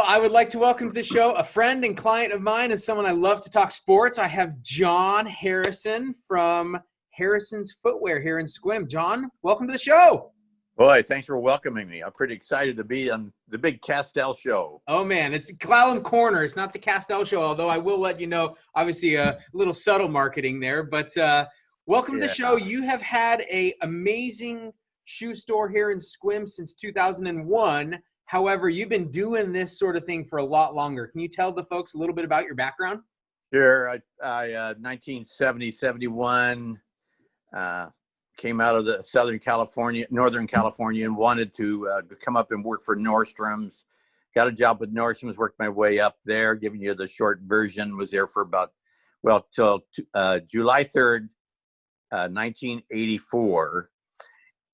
I would like to welcome to the show a friend and client of mine and someone I love to talk sports. I have John Harrison from Harrison's Footwear here in Sequim. John, welcome to the show. Boy, thanks for welcoming me. I'm pretty excited to be on the big Castell show. Oh, man, it's Clallam Corner. It's not the Castell show, although I will let you know, obviously, a little subtle marketing there. But welcome to the show. You have had an amazing shoe store here in Sequim since 2001. However, you've been doing this sort of thing for a lot longer. Can you tell the folks a little bit about your background? Sure. I 1970, 71, came out of the Northern California, and wanted to come up and work for Nordstrom's. Got a job with Nordstrom's, worked my way up there, giving you the short version. Was there for about, till July 3rd, 1984.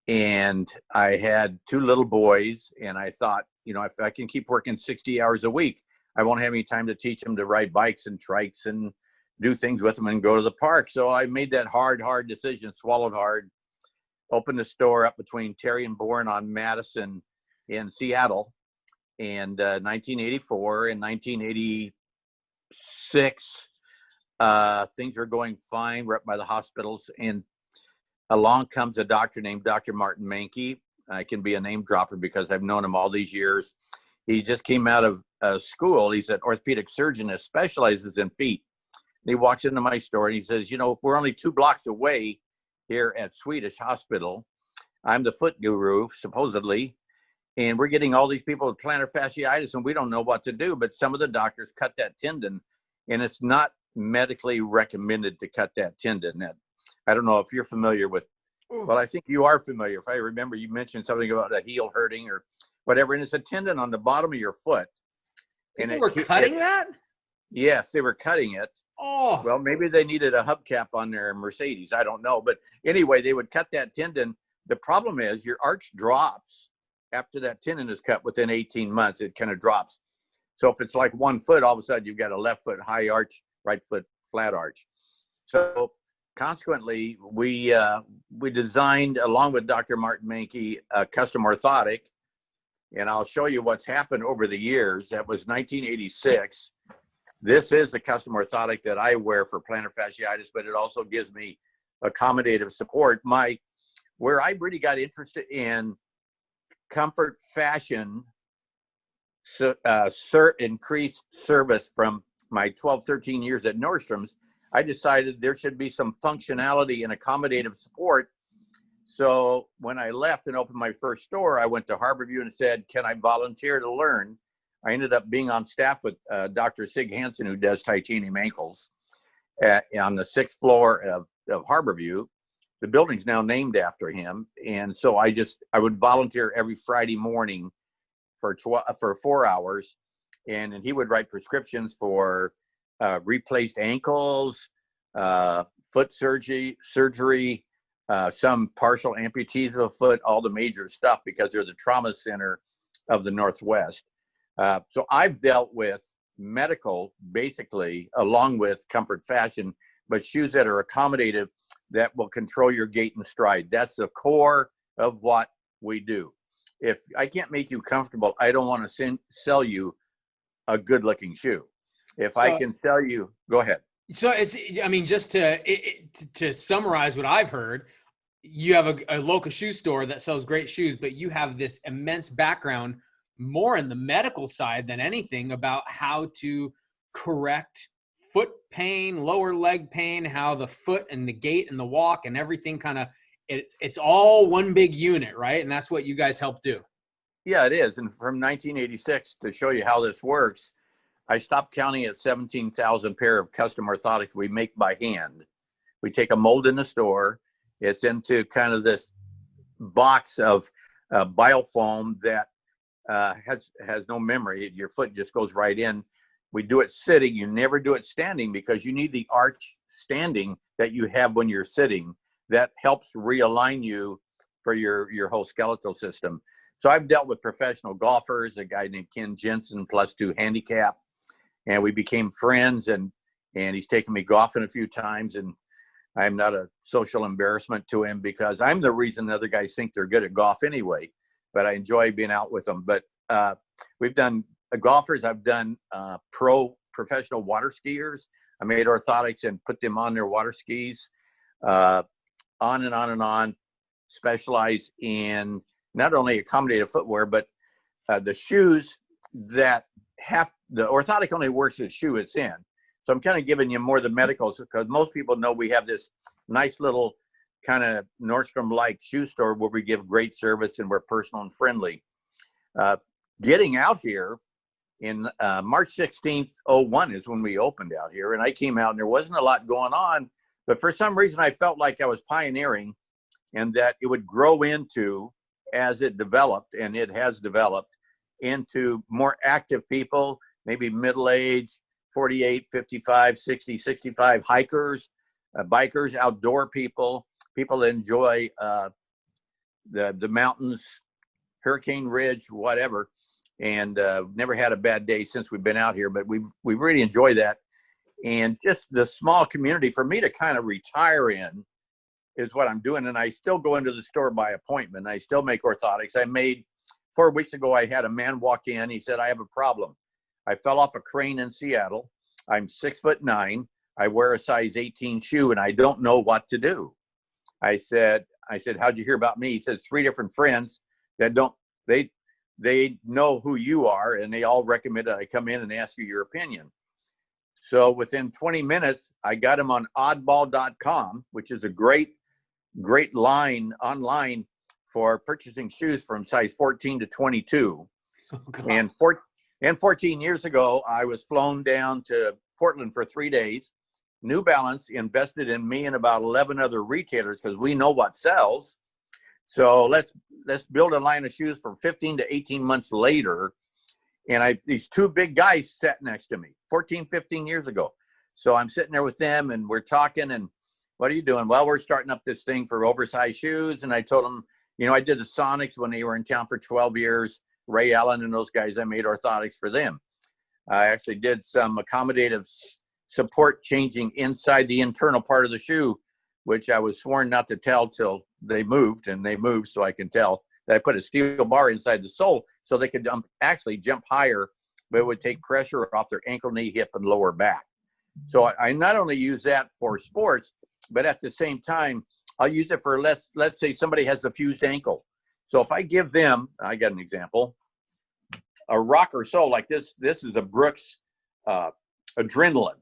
And I had two little boys, and I thought, if I can keep working 60 hours a week, I won't have any time to teach them to ride bikes and trikes and do things with them and go to the park. So I made that hard decision, swallowed hard, opened a store up between Terry and Bourne on Madison in Seattle. And 1984 and 1986, things were going fine. We're up by the hospitals, and along comes a doctor named Dr. Martin Mankey. I can be a name dropper because I've known him all these years. He just came out of school. He's an orthopedic surgeon that specializes in feet. And he walks into my store and he says, we're only 2 blocks away here at Swedish Hospital. I'm the foot guru, supposedly, and we're getting all these people with plantar fasciitis, and we don't know what to do. But some of the doctors cut that tendon, and it's not medically recommended to cut that tendon. I don't know if you're familiar with, well, I think you are familiar. If I remember, you mentioned something about a heel hurting or whatever, and it's a tendon on the bottom of your foot. People were cutting that? Yes, they were cutting it. Oh. Well, maybe they needed a hubcap on their Mercedes. I don't know. But anyway, they would cut that tendon. The problem is your arch drops after that tendon is cut within 18 months. It kind of drops. So if it's like 1 foot, all of a sudden you've got a left foot high arch, right foot flat arch. So consequently, we designed, along with Dr. Martin Mankey, a custom orthotic, and I'll show you what's happened over the years. That was 1986. This is a custom orthotic that I wear for plantar fasciitis, but it also gives me accommodative support. Where I really got interested in comfort fashion, increased service from my 12, 13 years at Nordstrom's, I decided there should be some functionality and accommodative support. So when I left and opened my first store, I went to Harborview and said, can I volunteer to learn? I ended up being on staff with Dr. Sig Hansen, who does titanium ankles, on the 6th floor of Harborview. The building's now named after him. And so I would volunteer every Friday morning for 4 hours. And he would write prescriptions for replaced ankles, foot surgery, some partial amputees of a foot, all the major stuff, because they're the trauma center of the Northwest. So I've dealt with medical, basically, along with comfort fashion, but shoes that are accommodative, that will control your gait and stride. That's the core of what we do. If I can't make you comfortable, I don't want to sell you a good-looking shoe. If I can sell you, go ahead. So just to summarize what I've heard, you have a local shoe store that sells great shoes, but you have this immense background more in the medical side than anything about how to correct foot pain, lower leg pain, how the foot and the gait and the walk and everything it's all one big unit, right? And that's what you guys help do. Yeah, it is. And from 1986, to show you how this works, I stopped counting at 17,000 pair of custom orthotics we make by hand. We take a mold in the store. It's into kind of this box of biofoam that has no memory. Your foot just goes right in. We do it sitting. You never do it standing, because you need the arch standing that you have when you're sitting. That helps realign you for your whole skeletal system. So I've dealt with professional golfers, a guy named Ken Jensen, +2 handicap, and we became friends, and he's taken me golfing a few times, and I'm not a social embarrassment to him, because I'm the reason other guys think they're good at golf anyway, but I enjoy being out with them. But we've done golfers. I've done professional water skiers. I made orthotics and put them on their water skis. On and on and on. Specialize in not only accommodative footwear, but the shoes that have the orthotic only works the shoe it's in. So I'm kind of giving you more the medicals, because most people know we have this nice little kind of Nordstrom-like shoe store where we give great service and we're personal and friendly. Getting out here in March 16th, 01 is when we opened out here, and I came out and there wasn't a lot going on, but for some reason I felt like I was pioneering and that it would grow into, as it developed, and it has developed, into more active people, maybe middle-aged, 48, 55, 60, 65 hikers, bikers, outdoor people, people that enjoy the mountains, Hurricane Ridge, whatever. And never had a bad day since we've been out here, but we've really enjoyed that. And just the small community for me to kind of retire in is what I'm doing. And I still go into the store by appointment. I still make orthotics. 4 weeks ago, I had a man walk in. He said, I have a problem. I fell off a crane in Seattle. I'm 6'9". I wear a size 18 shoe and I don't know what to do. I said, how'd you hear about me? He said, 3 different friends that they know who you are, and they all recommend that I come in and ask you your opinion. So within 20 minutes, I got him on oddball.com, which is a great line online for purchasing shoes from size 14 to 22. Oh, and 14 years ago, I was flown down to Portland for 3 days. New Balance invested in me and about 11 other retailers because we know what sells. So let's build a line of shoes for 15 to 18 months later. And these 2 big guys sat next to me 14, 15 years ago. So I'm sitting there with them and we're talking, and what are you doing? Well, we're starting up this thing for oversized shoes. And I told them, I did the Sonics when they were in town for 12 years, Ray Allen and those guys. I made orthotics for them. I actually did some accommodative support changing inside the internal part of the shoe, which I was sworn not to tell till they moved, and they moved so I can tell that I put a steel bar inside the sole so they could actually jump higher, but it would take pressure off their ankle, knee, hip, and lower back. So I not only use that for sports, but at the same time, I'll use it for, let's say somebody has a fused ankle. So if I give them, I got an example, a rocker sole like this. This is a Brooks Adrenaline,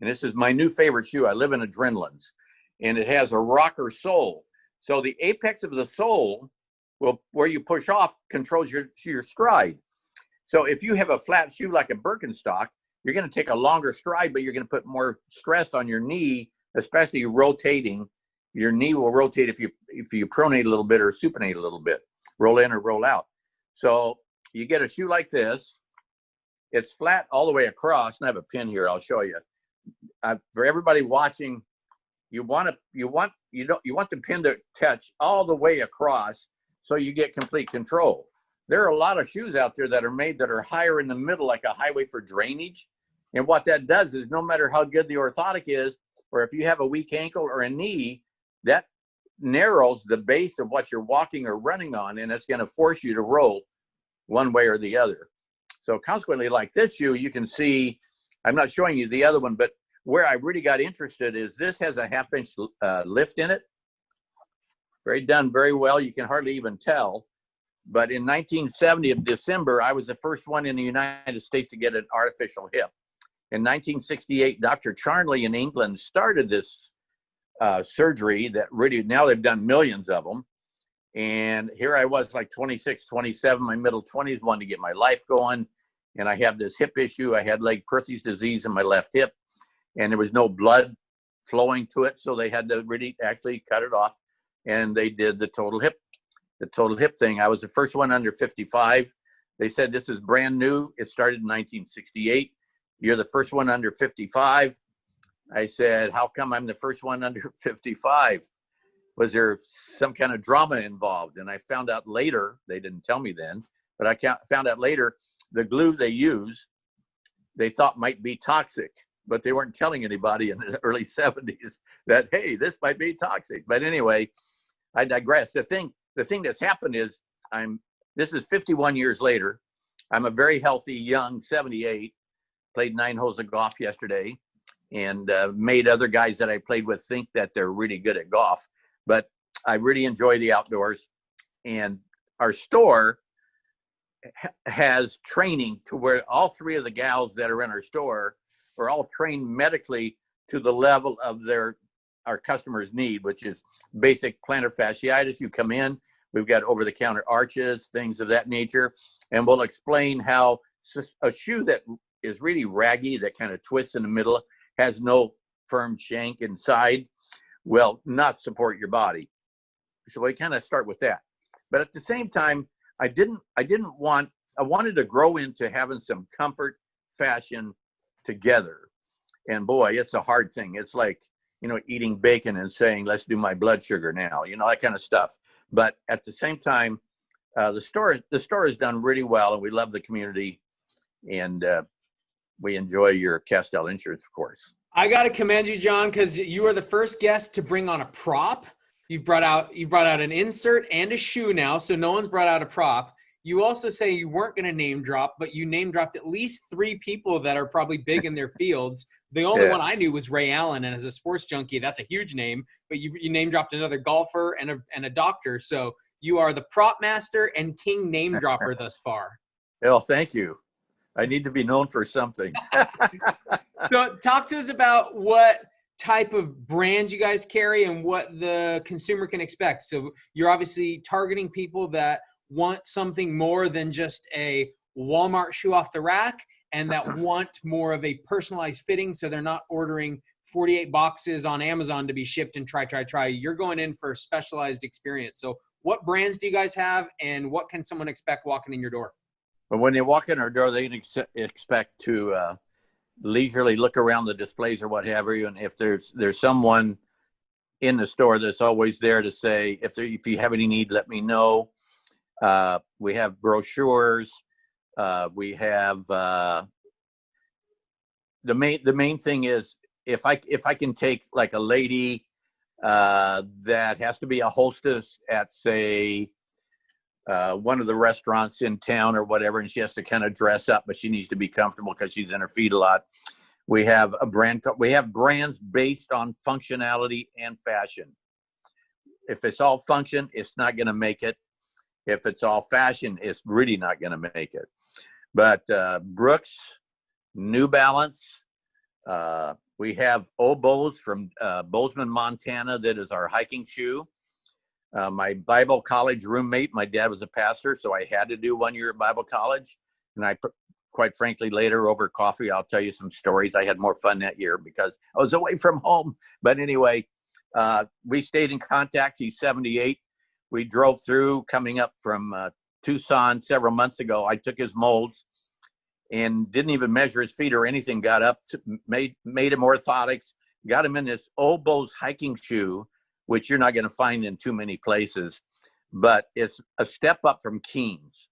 and this is my new favorite shoe. I live in Adrenalines, and it has a rocker sole. So the apex of the sole, where you push off, controls your stride. So if you have a flat shoe like a Birkenstock, you're going to take a longer stride, but you're going to put more stress on your knee, especially rotating. Your knee will rotate if you pronate a little bit or supinate a little bit, roll in or roll out. So you get a shoe like this. It's flat all the way across, and I have a pin here. I'll show you. For everybody watching, you want the pin to touch all the way across, so you get complete control. There are a lot of shoes out there that are made that are higher in the middle, like a highway for drainage. And what that does is, no matter how good the orthotic is, or if you have a weak ankle or a knee, that narrows the base of what you're walking or running on, and it's going to force you to roll one way or the other. So consequently, like this shoe, you can see, I'm not showing you the other one, but where I really got interested is this has a 1/2 inch lift in it. Done very well. You can hardly even tell. But in 1970 of December, I was the first one in the United States to get an artificial hip. In 1968, Dr. Charnley in England started this surgery that really, now they've done millions of them. And here I was, like 26, 27, my middle 20s, wanting to get my life going. And I have this hip issue. I had Legg-Perthes disease in my left hip, and there was no blood flowing to it. So they had to really actually cut it off. And they did the total hip thing. I was the first one under 55. They said, this is brand new. It started in 1968. You're the first one under 55. I said, how come I'm the first one under 55? Was there some kind of drama involved? And I found out later, they didn't tell me then, but I found out later, the glue they use, they thought might be toxic, but they weren't telling anybody in the early 70s that, hey, this might be toxic. But anyway, I digress. The thing that's happened is, this is 51 years later. I'm a very healthy, young 78. Played 9 holes of golf yesterday, and made other guys that I played with think that they're really good at golf. But I really enjoy the outdoors. And our store has training to where all 3 of the gals that are in our store are all trained medically to the level of our customers' need, which is basic plantar fasciitis. You come in, we've got over-the-counter arches, things of that nature, and we'll explain how a shoe that is really raggy, that kind of twists in the middle, has no firm shank inside, will not support your body. So we kind of start with that. But at the same time, I wanted to grow into having some comfort fashion together. And boy, it's a hard thing. It's like, eating bacon and saying, let's do my blood sugar now, that kind of stuff. But at the same time, the store has done really well, and we love the community, and we enjoy your Castell insurance, of course. I got to commend you, John, because you are the first guest to bring on a prop. You brought out an insert and a shoe now, so no one's brought out a prop. You also say you weren't going to name drop, but you name dropped at least 3 people that are probably big in their fields. The only one I knew was Ray Allen, and as a sports junkie, that's a huge name. But you name dropped another golfer and a doctor. So you are the prop master and king name dropper thus far. Well, thank you. I need to be known for something. So talk to us about what type of brands you guys carry and what the consumer can expect. So you're obviously targeting people that want something more than just a Walmart shoe off the rack, and that want more of a personalized fitting, so they're not ordering 48 boxes on Amazon to be shipped and try. You're going in for a specialized experience. So what brands do you guys have, and what can someone expect walking in your door? But when they walk in our door, they can expect to leisurely look around the displays or what have you. And if there's someone in the store that's always there to say, if you have any need, let me know. We have brochures. We have the main thing is, if I can take like a lady that has to be a hostess at, say, one of the restaurants in town or whatever, and she has to kind of dress up, but she needs to be comfortable because she's in her feet a lot. We have brands based on functionality and fashion. If it's all function, it's not going to make it. If it's all fashion, it's really not going to make it. But Brooks, New Balance, we have Oboes from Bozeman, Montana. That is our hiking shoe. My Bible college roommate, my dad was a pastor, so I had to do 1 year at Bible college. And quite frankly, later over coffee, I'll tell you some stories. I had more fun that year because I was away from home. But anyway, we stayed in contact. He's 78. We drove through coming up from Tucson several months ago. I took his molds and didn't even measure his feet or anything. Got up, made him orthotics, got him in this Oboes hiking shoe, which you're not going to find in too many places, but it's a step up from Keen's.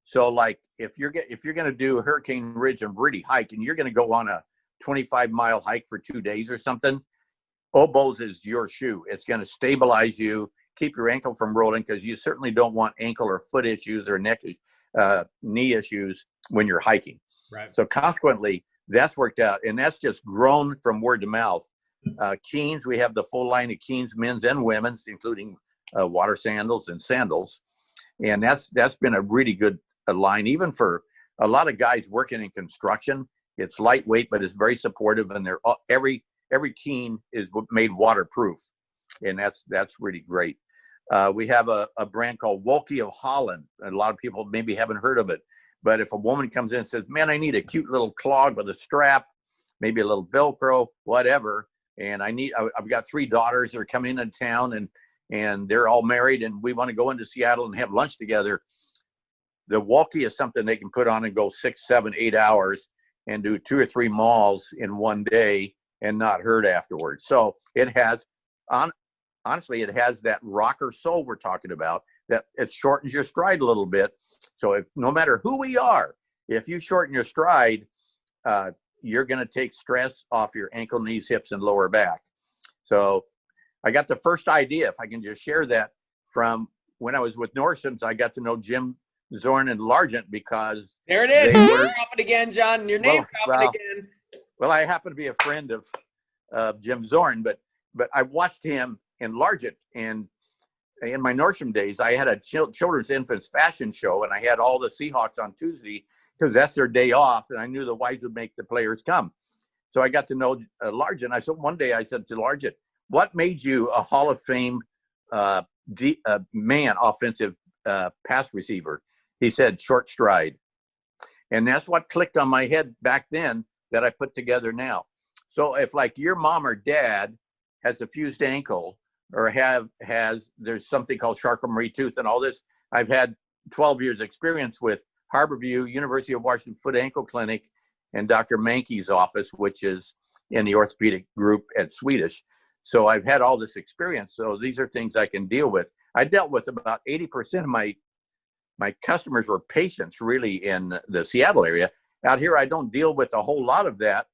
So like if you're going to do Hurricane Ridge and really hike, and you're going to go on a 25-mile hike for 2 days or something, Oboes is your shoe. It's going to stabilize you, keep your ankle from rolling, because you certainly don't want ankle or foot issues or knee issues when you're hiking. Right. So consequently, that's worked out, and that's just grown from word to mouth. Keen's, we have the full line of Keen's men's and women's, including water sandals and sandals, and that's been a really good line, even for a lot of guys working in construction. It's lightweight, but it's very supportive, and every Keen is made waterproof, and that's really great. We have a brand called Wolke of Holland, and a lot of people maybe haven't heard of it. But if a woman comes in and says, man, I need a cute little clog with a strap, maybe a little Velcro, whatever, and I've got 3 daughters that are coming into town, and they're all married, and we want to go into Seattle and have lunch together, the Wolke is something they can put on and go 6, 7, 8 hours and do 2 or 3 malls in one day and not hurt afterwards. So it has, honestly, it has that rocker sole we're talking about, that it shortens your stride a little bit. So no matter who we are, if you shorten your stride, you're going to take stress off your ankle, knees, hips, and lower back. So I got the first idea, if I can just share that, from when I was with Nordstrom's. I got to know Jim Zorn and Largent because there it is. they Name were, dropping again, John. Your name dropping again. well, I happen to be a friend of Jim Zorn, but I watched him in Largent, and in my Nordstrom days, I had a children's infants fashion show, and I had all the Seahawks on Tuesday because that's their day off, and I knew the wives would make the players come. So I got to know Largent. One day I said to Largent, "What made you a Hall of Fame man, offensive pass receiver?" He said, "Short stride." And that's what clicked on my head back then that I put together now. So if like your mom or dad has a fused ankle or there's something called Charcot-Marie tooth and all this, I've had 12 years experience with Harborview, University of Washington Foot Ankle Clinic, and Dr. Mankey's office, which is in the orthopedic group at Swedish. So I've had all this experience. So these are things I can deal with. I dealt with about 80% of my customers were patients really in the Seattle area. Out here, I don't deal with a whole lot of that.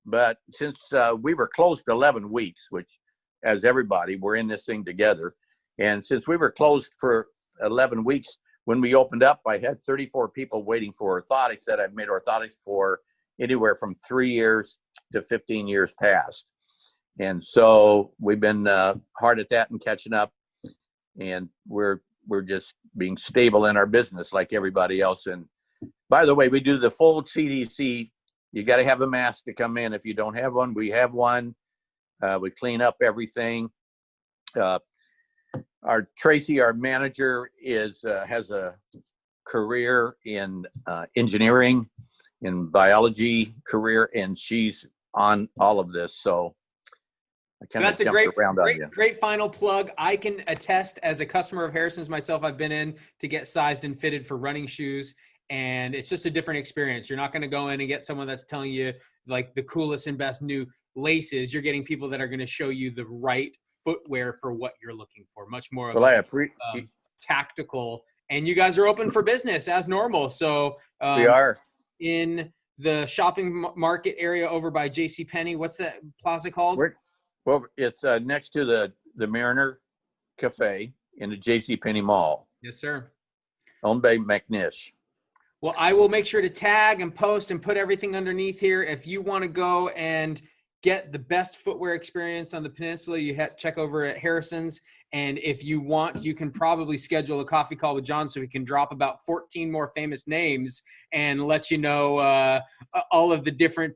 But since we were closed 11 weeks, which as everybody, we're in this thing together. And since we were closed for 11 weeks, when we opened up, I had 34 people waiting for orthotics that I've made orthotics for anywhere from 3 years to 15 years past. And so we've been hard at that and catching up. And we're just being stable in our business like everybody else. And by the way, we do the full CDC. You got to have a mask to come in. If you don't have one, we have one. We clean up everything. Our Tracy, our manager, has a career in engineering, in biology career, and she's on all of this. So I kind of jumped around on you. Great final plug. I can attest as a customer of Harrison's myself, I've been in to get sized and fitted for running shoes. And it's just a different experience. You're not going to go in and get someone that's telling you like the coolest and best new laces. You're getting people that are going to show you the right footwear for what you're looking for. Much more of tactical. And you guys are open for business as normal. So we are in the shopping market area over by JCPenney. What's that plaza called? Well, it's next to the Mariner Cafe in the JCPenney Mall. Yes, sir. Owned by McNish. Well, I will make sure to tag and post and put everything underneath here. If you want to go and get the best footwear experience on the peninsula, you check over at Harrison's. And if you want, you can probably schedule a coffee call with John so we can drop about 14 more famous names and let you know all of the different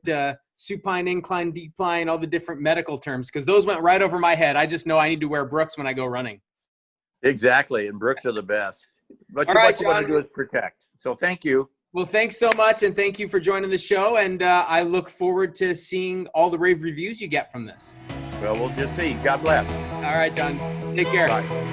supine, incline, decline, all the different medical terms, because those went right over my head. I just know I need to wear Brooks when I go running. Exactly, and Brooks are the best. But what you want to do is protect. So thank you. Well, thanks so much, and thank you for joining the show. And I look forward to seeing all the rave reviews you get from this. Well, we'll just see. God bless. All right, John. Take care. Bye.